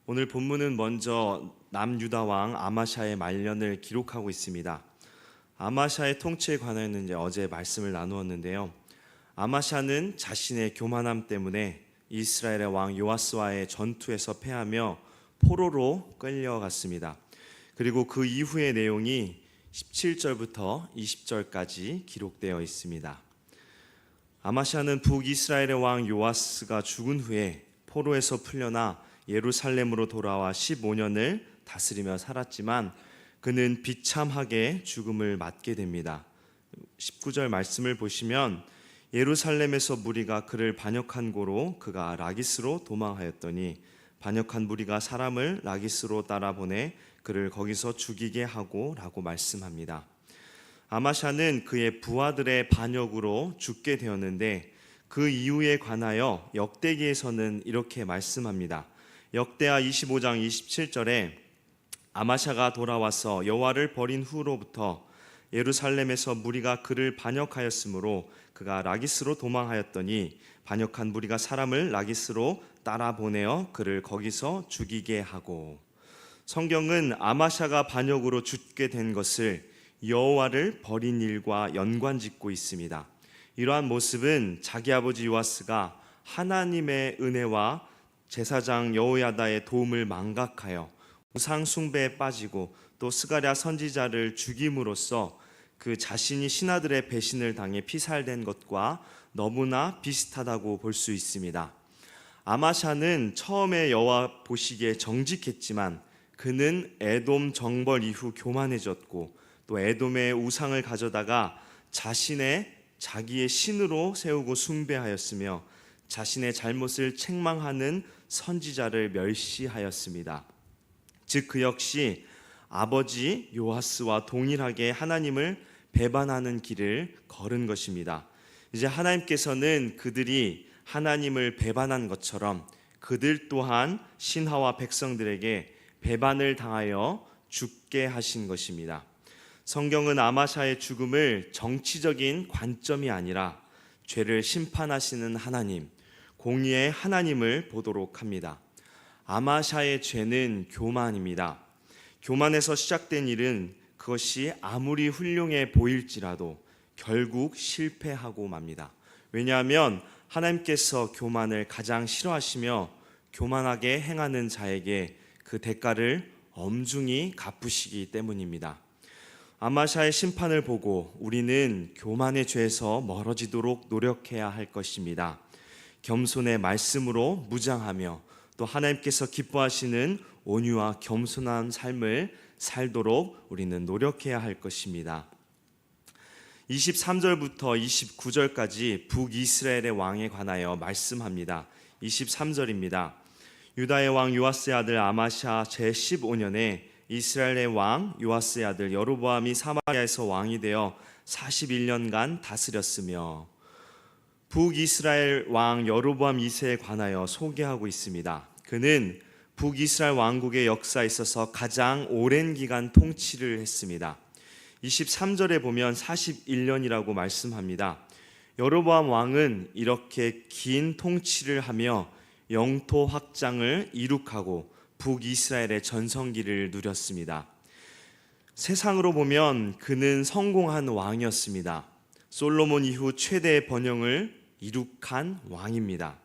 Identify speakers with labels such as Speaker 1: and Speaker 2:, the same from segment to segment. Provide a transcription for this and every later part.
Speaker 1: 오늘 본문은 먼저 남유다 왕 아마샤의 말년을 기록하고 있습니다. 아마샤의 통치에 관하여는 어제 말씀을 나누었는데요. 아마샤는 자신의 교만함 때문에 이스라엘의 왕 요아스와의 전투에서 패하며 포로로 끌려갔습니다. 그리고 그 이후의 내용이 17절부터 20절까지 기록되어 있습니다. 아마샤는 북이스라엘의 왕 요아스가 죽은 후에 포로에서 풀려나 예루살렘으로 돌아와 15년을 다스리며 살았지만 그는 비참하게 죽음을 맞게 됩니다. 19절 말씀을 보시면 예루살렘에서 무리가 그를 반역한 고로 그가 라기스로 도망하였더니 반역한 무리가 사람을 라기스로 따라 보내 그를 거기서 죽이게 하고 라고 말씀합니다. 아마샤는 그의 부하들의 반역으로 죽게 되었는데 그 이유에 관하여 역대기에서는 이렇게 말씀합니다. 역대하 25장 27절에 아마샤가 돌아와서 여호와를 버린 후로부터 예루살렘에서 무리가 그를 반역하였으므로 그가 라기스로 도망하였더니 반역한 무리가 사람을 라기스로 따라 보내어 그를 거기서 죽이게 하고, 성경은 아마샤가 반역으로 죽게 된 것을 여호와를 버린 일과 연관짓고 있습니다. 이러한 모습은 자기 아버지 요아스가 하나님의 은혜와 제사장 여호야다의 도움을 망각하여 우상 숭배에 빠지고 또 스가랴 선지자를 죽임으로써 그 자신이 신하들의 배신을 당해 피살된 것과 너무나 비슷하다고 볼 수 있습니다. 아마샤는 처음에 여호와 보시기에 정직했지만 그는 에돔 정벌 이후 교만해졌고 또 에돔의 우상을 가져다가 자기의 신으로 세우고 숭배하였으며 자신의 잘못을 책망하는 선지자를 멸시하였습니다. 즉 그 역시 아버지 요아스와 동일하게 하나님을 배반하는 길을 걸은 것입니다. 이제 하나님께서는 그들이 하나님을 배반한 것처럼 그들 또한 신하와 백성들에게 배반을 당하여 죽게 하신 것입니다. 성경은 아마샤의 죽음을 정치적인 관점이 아니라 죄를 심판하시는 하나님, 공의의 하나님을 보도록 합니다. 아마샤의 죄는 교만입니다. 교만에서 시작된 일은 그것이 아무리 훌륭해 보일지라도 결국 실패하고 맙니다. 왜냐하면 하나님께서 교만을 가장 싫어하시며 교만하게 행하는 자에게 그 대가를 엄중히 갚으시기 때문입니다. 아마샤의 심판을 보고 우리는 교만의 죄에서 멀어지도록 노력해야 할 것입니다. 겸손의 말씀으로 무장하며 또 하나님께서 기뻐하시는 온유와 겸손한 삶을 살도록 우리는 노력해야 할 것입니다. 23절부터 29절까지 북이스라엘의 왕에 관하여 말씀합니다. 23절입니다. 유다의 왕 요아스의 아들 아마샤 제15년에 이스라엘의 왕 요아스의 아들 여로보암이 사마리아에서 왕이 되어 41년간 다스렸으며, 북이스라엘 왕 여로보암 2세에 관하여 소개하고 있습니다. 그는 북이스라엘 왕국의 역사에 있어서 가장 오랜 기간 통치를 했습니다. 23절에 보면 41년이라고 말씀합니다. 여로보암 왕은 이렇게 긴 통치를 하며 영토 확장을 이룩하고 북이스라엘의 전성기를 누렸습니다. 세상으로 보면 그는 성공한 왕이었습니다. 솔로몬 이후 최대의 번영을 이룩한 왕입니다.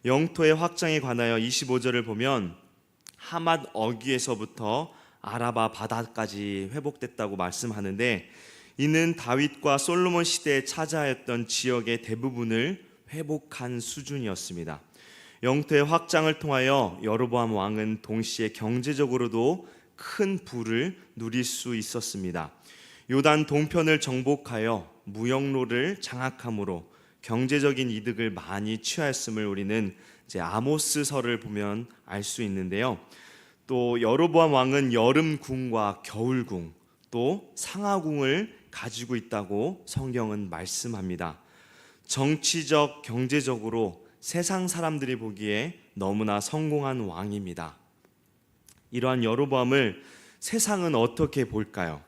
Speaker 1: 영토의 확장에 관하여 25절을 보면 하맛 어귀에서부터 아라바 바다까지 회복됐다고 말씀하는데, 이는 다윗과 솔로몬 시대에 차지하였던 지역의 대부분을 회복한 수준이었습니다. 영토의 확장을 통하여 여로보암 왕은 동시에 경제적으로도 큰 부를 누릴 수 있었습니다. 요단 동편을 정복하여 무역로를 장악함으로 경제적인 이득을 많이 취하였음을 우리는 이제 아모스서를 보면 알 수 있는데요. 또 여로보암 왕은 여름궁과 겨울궁 또 상하궁을 가지고 있다고 성경은 말씀합니다. 정치적, 경제적으로 세상 사람들이 보기에 너무나 성공한 왕입니다. 이러한 여로보암을 세상은 어떻게 볼까요?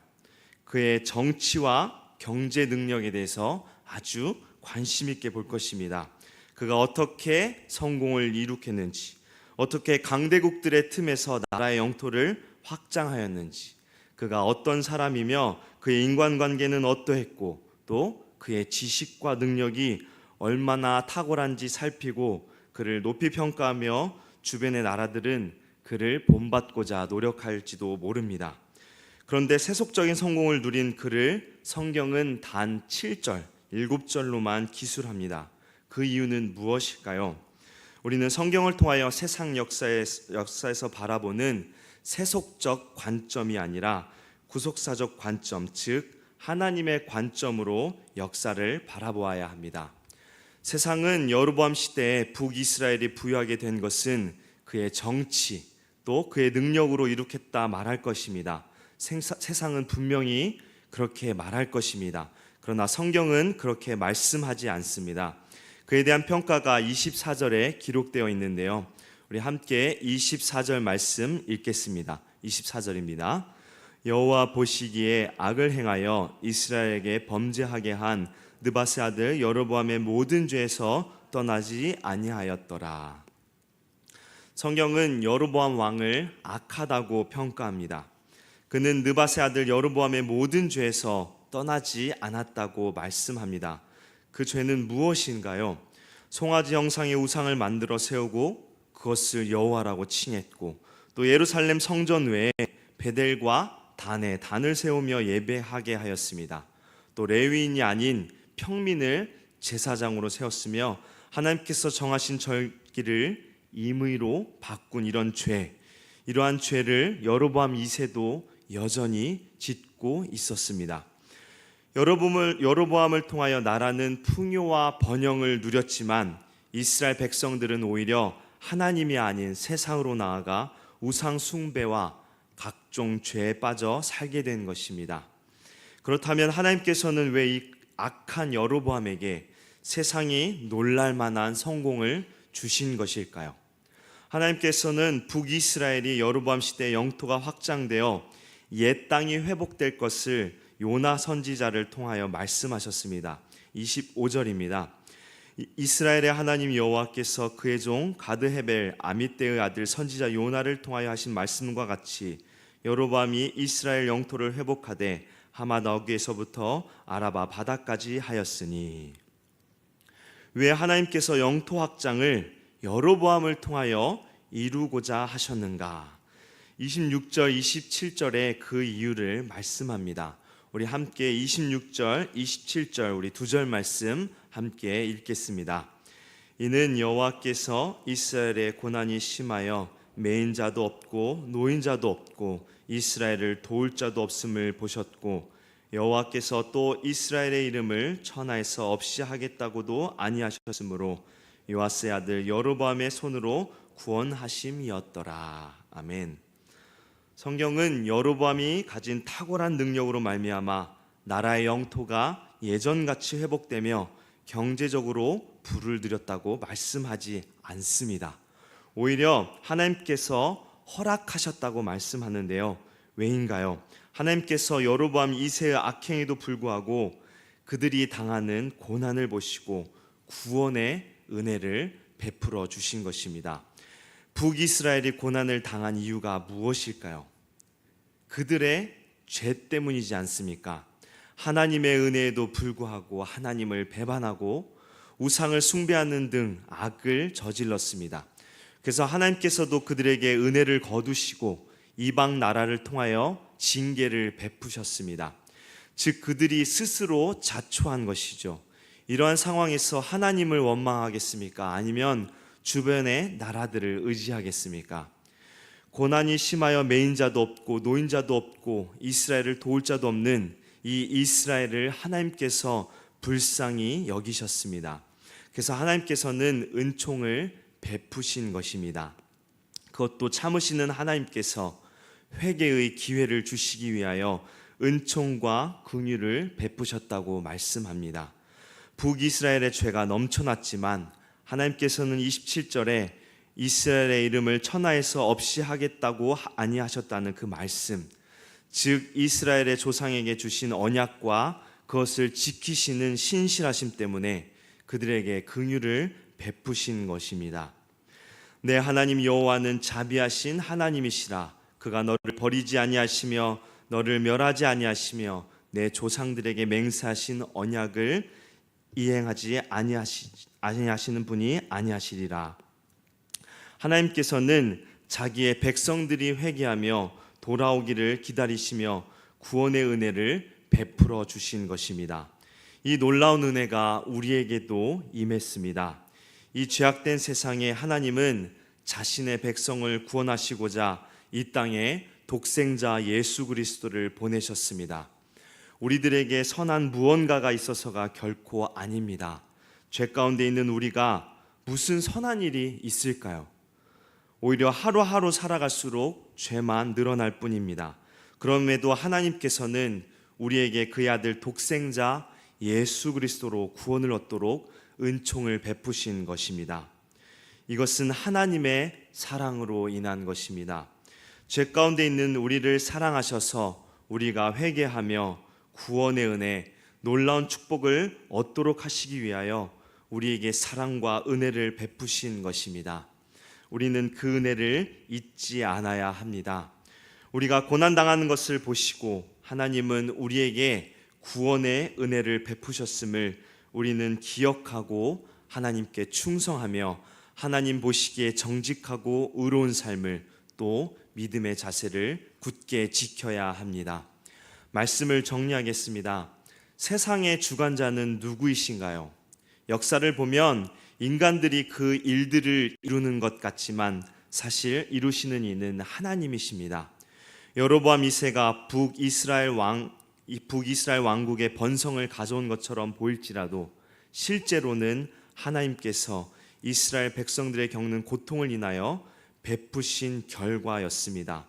Speaker 1: 그의 정치와 경제 능력에 대해서 아주 관심 있게 볼 것입니다. 그가 어떻게 성공을 이룩했는지, 어떻게 강대국들의 틈에서 나라의 영토를 확장하였는지, 그가 어떤 사람이며 그의 인간관계는 어떠했고 또 그의 지식과 능력이 얼마나 탁월한지 살피고 그를 높이 평가하며 주변의 나라들은 그를 본받고자 노력할지도 모릅니다. 그런데 세속적인 성공을 누린 그를 성경은 단 7절, 7절로만 기술합니다. 그 이유는 무엇일까요? 우리는 성경을 통하여 세상 역사에서 바라보는 세속적 관점이 아니라 구속사적 관점, 즉 하나님의 관점으로 역사를 바라보아야 합니다. 세상은 여로보암 시대에 북이스라엘이 부유하게 된 것은 그의 정치 또 그의 능력으로 이룩했다 말할 것입니다. 세상은 분명히 그렇게 말할 것입니다. 그러나 성경은 그렇게 말씀하지 않습니다. 그에 대한 평가가 24절에 기록되어 있는데요. 우리 함께 24절 말씀 읽겠습니다. 24절입니다. 여호와 보시기에 악을 행하여 이스라엘에게 범죄하게 한 느밧의 아들 여로보암의 모든 죄에서 떠나지 아니하였더라. 성경은 여로보암 왕을 악하다고 평가합니다. 그는 느밧의 아들 여로보암의 모든 죄에서 떠나지 않았다고 말씀합니다. 그 죄는 무엇인가요? 송아지 형상의 우상을 만들어 세우고 그것을 여호와라고 칭했고, 또 예루살렘 성전 외에 베델과 단에 단을 세우며 예배하게 하였습니다. 또 레위인이 아닌 평민을 제사장으로 세웠으며 하나님께서 정하신 절기를 임의로 바꾼 이러한 죄를 여로보암 2세도 여전히 짓고 있었습니다. 여로보암을 통하여 나라는 풍요와 번영을 누렸지만 이스라엘 백성들은 오히려 하나님이 아닌 세상으로 나아가 우상 숭배와 각종 죄에 빠져 살게 된 것입니다. 그렇다면 하나님께서는 왜 이 악한 여로보암에게 세상이 놀랄 만한 성공을 주신 것일까요? 하나님께서는 북이스라엘이 여로보암 시대 영토가 확장되어 옛 땅이 회복될 것을 요나 선지자를 통하여 말씀하셨습니다. 25절입니다. 이스라엘의 하나님 여호와께서 그의 종 가드헤벨 아미떼의 아들 선지자 요나를 통하여 하신 말씀과 같이 여로보암이 이스라엘 영토를 회복하되 하맛 어귀에서부터 아라바 바다까지 하였으니, 왜 하나님께서 영토 확장을 여로보암을 통하여 이루고자 하셨는가? 26절, 27절에 그 이유를 말씀합니다. 우리 함께 26절, 27절 우리 두 절 말씀 함께 읽겠습니다. 이는 여호와께서 이스라엘의 고난이 심하여 매인 자도 없고 노인 자도 없고 이스라엘을 도울 자도 없음을 보셨고, 여호와께서 또 이스라엘의 이름을 천하에서 없이 하겠다고도 아니하셨으므로 요아스의 아들 여로보암의 손으로 구원하심이었더라. 아멘. 성경은 여로보암이 가진 탁월한 능력으로 말미암아 나라의 영토가 예전같이 회복되며 경제적으로 부를 누렸다고 말씀하지 않습니다. 오히려 하나님께서 허락하셨다고 말씀하는데요. 왜인가요? 하나님께서 여로보암 2세의 악행에도 불구하고 그들이 당하는 고난을 보시고 구원의 은혜를 베풀어 주신 것입니다. 북이스라엘이 고난을 당한 이유가 무엇일까요? 그들의 죄 때문이지 않습니까? 하나님의 은혜에도 불구하고 하나님을 배반하고 우상을 숭배하는 등 악을 저질렀습니다. 그래서 하나님께서도 그들에게 은혜를 거두시고 이방 나라를 통하여 징계를 베푸셨습니다. 즉 그들이 스스로 자초한 것이죠. 이러한 상황에서 하나님을 원망하겠습니까? 아니면 주변의 나라들을 의지하겠습니까? 고난이 심하여 매인 자도 없고 노인 자도 없고 이스라엘을 도울 자도 없는 이 이스라엘을 하나님께서 불쌍히 여기셨습니다. 그래서 하나님께서는 은총을 베푸신 것입니다. 그것도 참으시는 하나님께서 회개의 기회를 주시기 위하여 은총과 긍휼을 베푸셨다고 말씀합니다. 북이스라엘의 죄가 넘쳐났지만 하나님께서는 27절에 이스라엘의 이름을 천하에서 없이 하겠다고 아니하셨다는 그 말씀, 즉 이스라엘의 조상에게 주신 언약과 그것을 지키시는 신실하심 때문에 그들에게 긍휼을 베푸신 것입니다. 내 하나님 여호와는 자비하신 하나님이시라. 그가 너를 버리지 아니하시며 너를 멸하지 아니하시며 내 조상들에게 맹세하신 언약을 이행하지 아니하시는 분이 아니하시리라. 하나님께서는 자기의 백성들이 회개하며 돌아오기를 기다리시며 구원의 은혜를 베풀어 주신 것입니다. 이 놀라운 은혜가 우리에게도 임했습니다. 이 죄악된 세상에 하나님은 자신의 백성을 구원하시고자 이 땅에 독생자 예수 그리스도를 보내셨습니다. 우리들에게 선한 무언가가 있어서가 결코 아닙니다. 죄 가운데 있는 우리가 무슨 선한 일이 있을까요? 오히려 하루하루 살아갈수록 죄만 늘어날 뿐입니다. 그럼에도 하나님께서는 우리에게 그의 아들 독생자 예수 그리스도로 구원을 얻도록 은총을 베푸신 것입니다. 이것은 하나님의 사랑으로 인한 것입니다. 죄 가운데 있는 우리를 사랑하셔서 우리가 회개하며 구원의 은혜, 놀라운 축복을 얻도록 하시기 위하여 우리에게 사랑과 은혜를 베푸신 것입니다. 우리는 그 은혜를 잊지 않아야 합니다. 우리가 고난당하는 것을 보시고 하나님은 우리에게 구원의 은혜를 베푸셨음을 우리는 기억하고 하나님께 충성하며 하나님 보시기에 정직하고 의로운 삶을 또 믿음의 자세를 굳게 지켜야 합니다. 말씀을 정리하겠습니다. 세상의 주관자는 누구이신가요? 역사를 보면 인간들이 그 일들을 이루는 것 같지만 사실 이루시는 이는 하나님이십니다. 여로보암 2세가 북이스라엘 왕국의 번성을 가져온 것처럼 보일지라도 실제로는 하나님께서 이스라엘 백성들의 겪는 고통을 인하여 베푸신 결과였습니다.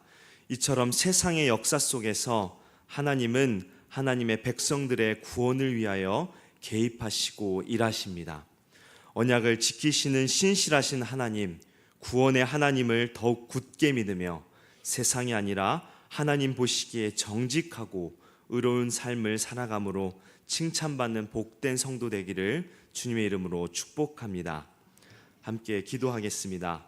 Speaker 1: 이처럼 세상의 역사 속에서 하나님은 하나님의 백성들의 구원을 위하여 개입하시고 일하십니다. 언약을 지키시는 신실하신 하나님, 구원의 하나님을 더욱 굳게 믿으며 세상이 아니라 하나님 보시기에 정직하고 의로운 삶을 살아감으로 칭찬받는 복된 성도 되기를 주님의 이름으로 축복합니다. 함께 기도하겠습니다.